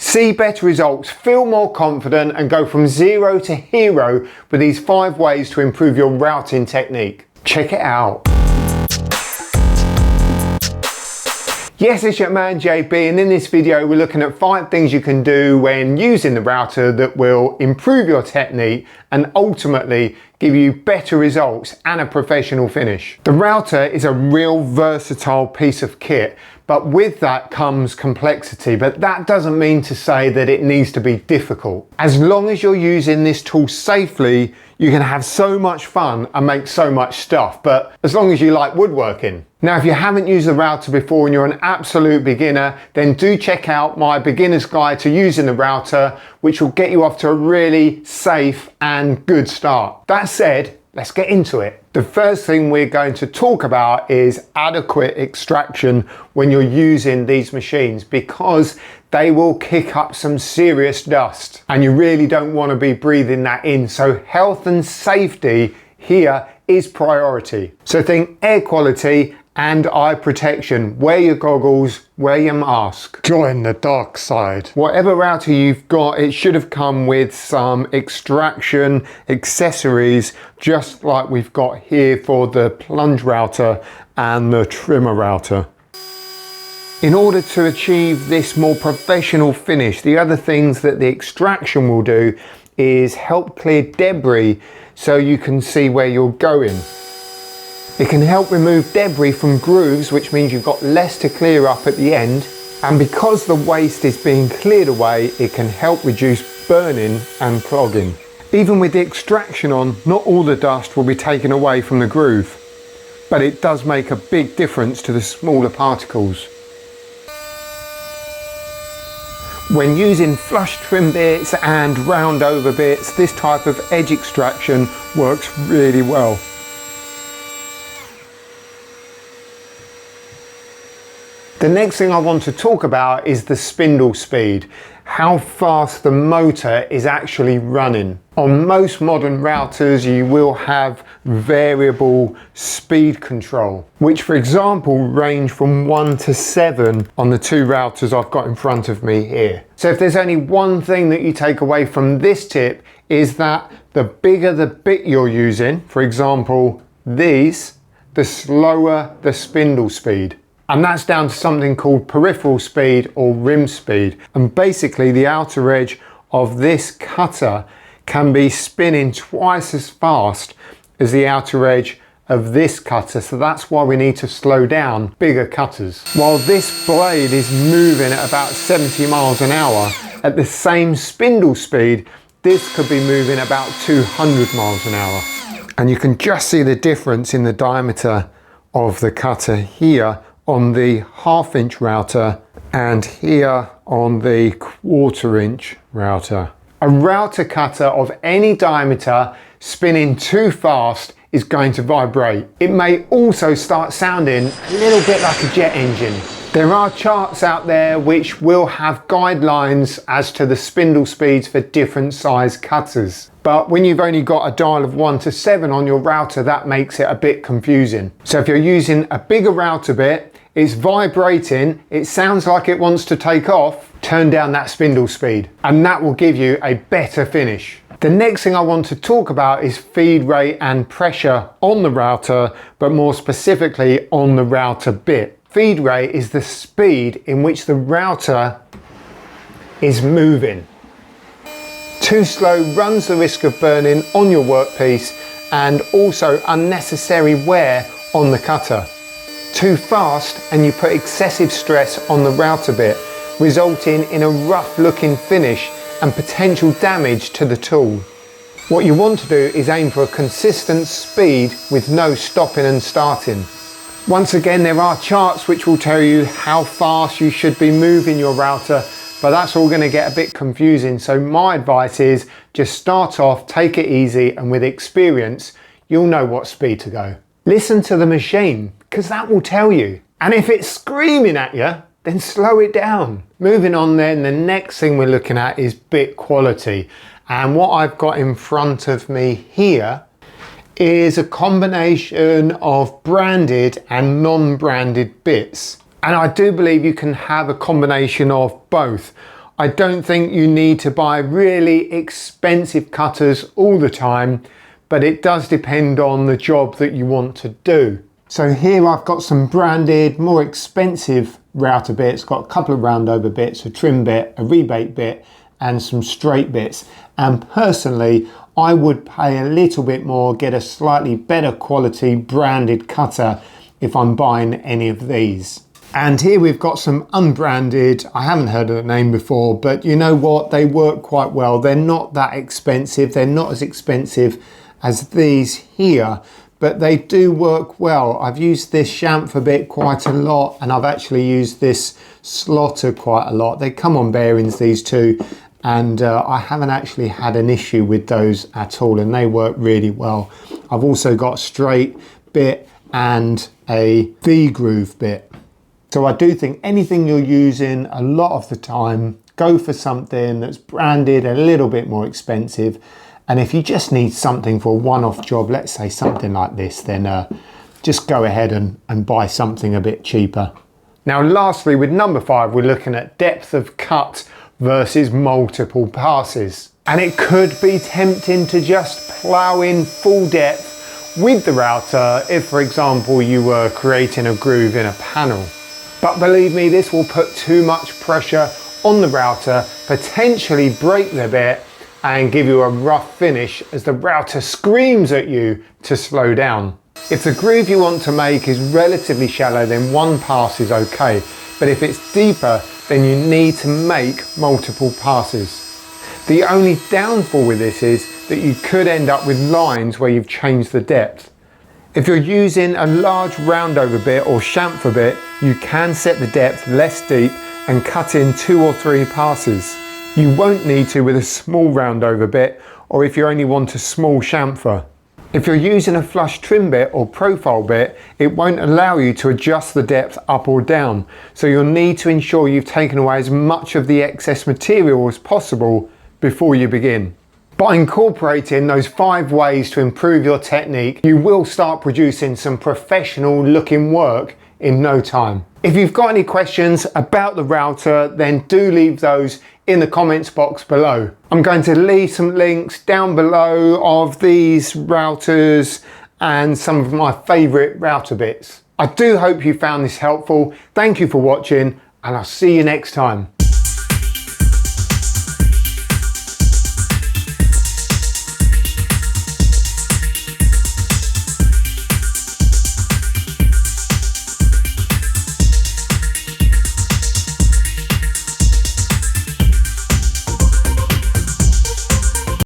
See better results, feel more confident and go from zero to hero with these 5 ways to improve your routing technique. Check it out. Yes, it's your man JB, and in this video we're looking at 5 things you can do when using the router that will improve your technique and ultimately give you better results and a professional finish. The router is a real versatile piece of kit, but with that comes complexity, but that doesn't mean to say that it needs to be difficult. As long as you're using this tool safely, you can have so much fun and make so much stuff, but as long as you like woodworking. Now, if you haven't used the router before and you're an absolute beginner, then do check out my beginner's guide to using the router, which will get you off to a really safe and good start. That said, let's get into it. The first thing we're going to talk about is adequate extraction when you're using these machines, because they will kick up some serious dust and you really don't want to be breathing that in. So health and safety here is priority. So think air quality and eye protection. Wear your goggles, wear your mask. Join the dark side. Whatever router you've got, it should have come with some extraction accessories, just like we've got here for the plunge router and the trimmer router. In order to achieve this more professional finish, the other things that the extraction will do is help clear debris so you can see where you're going. It can help remove debris from grooves, which means you've got less to clear up at the end. And because the waste is being cleared away, it can help reduce burning and clogging. Even with the extraction on, not all the dust will be taken away from the groove, but it does make a big difference to the smaller particles. When using flush trim bits and round over bits, this type of edge extraction works really well. The next thing I want to talk about is the spindle speed, how fast the motor is actually running. On most modern routers you will have variable speed control, which for example range from 1 to 7 on the 2 routers I've got in front of me here. So if there's only one thing that you take away from this tip, is that the bigger the bit you're using, for example these, the slower the spindle speed. And that's down to something called peripheral speed or rim speed. And basically the outer edge of this cutter can be spinning twice as fast as the outer edge of this cutter. So that's why we need to slow down bigger cutters. While this blade is moving at about 70 miles an hour, at the same spindle speed, this could be moving about 200 miles an hour. And you can just see the difference in the diameter of the cutter here on the 1/2 inch router and here on the 1/4 inch router. A router cutter of any diameter spinning too fast is going to vibrate. It may also start sounding a little bit like a jet engine. There are charts out there which will have guidelines as to the spindle speeds for different size cutters. But when you've only got a dial of 1 to 7 on your router, that makes it a bit confusing. So if you're using a bigger router bit, it's vibrating, it sounds like it wants to take off, turn down that spindle speed and that will give you a better finish. The next thing I want to talk about is feed rate and pressure on the router, but more specifically on the router bit. Feed rate is the speed in which the router is moving. Too slow runs the risk of burning on your workpiece and also unnecessary wear on the cutter. Too fast and you put excessive stress on the router bit, resulting in a rough looking finish and potential damage to the tool. What you want to do is aim for a consistent speed with no stopping and starting. Once again, there are charts which will tell you how fast you should be moving your router, but that's all going to get a bit confusing. So my advice is just start off, take it easy, and with experience, you'll know what speed to go. Listen to the machine, because that will tell you. And if it's screaming at you, then slow it down. Moving on then, the next thing we're looking at is bit quality. And what I've got in front of me here is a combination of branded and non-branded bits. And I do believe you can have a combination of both. I don't think you need to buy really expensive cutters all the time, but it does depend on the job that you want to do. So here I've got some branded, more expensive router bits, got a couple of round over bits, a trim bit, a rebate bit, and some straight bits. And personally, I would pay a little bit more, get a slightly better quality branded cutter if I'm buying any of these. And here we've got some unbranded, I haven't heard of the name before, but you know what, they work quite well. They're not that expensive, they're not as expensive as these here, but they do work well. I've used this chamfer bit quite a lot, and I've actually used this slotter quite a lot. They come on bearings, these two, and I haven't actually had an issue with those at all, and they work really well. I've also got a straight bit and a V-groove bit. So I do think anything you're using a lot of the time, go for something that's branded, a little bit more expensive. And if you just need something for a one-off job, let's say something like this, then just go ahead and buy something a bit cheaper. Now lastly, with number 5, we're looking at depth of cut versus multiple passes. And it could be tempting to just plow in full depth with the router if, for example, you were creating a groove in a panel. But believe me, this will put too much pressure on the router, potentially break the bit and give you a rough finish as the router screams at you to slow down. If the groove you want to make is relatively shallow, then one pass is okay. But if it's deeper, then you need to make multiple passes. The only downfall with this is that you could end up with lines where you've changed the depth. If you're using a large roundover bit or chamfer bit, you can set the depth less deep and cut in 2 or 3 passes. You won't need to with a small roundover bit, or if you only want a small chamfer. If you're using a flush trim bit or profile bit, it won't allow you to adjust the depth up or down, so you'll need to ensure you've taken away as much of the excess material as possible before you begin. By incorporating those 5 ways to improve your technique, you will start producing some professional looking work in no time. If you've got any questions about the router, then do leave those in the comments box below. I'm going to leave some links down below of these routers and some of my favorite router bits. I do hope you found this helpful. Thank you for watching, and I'll see you next time.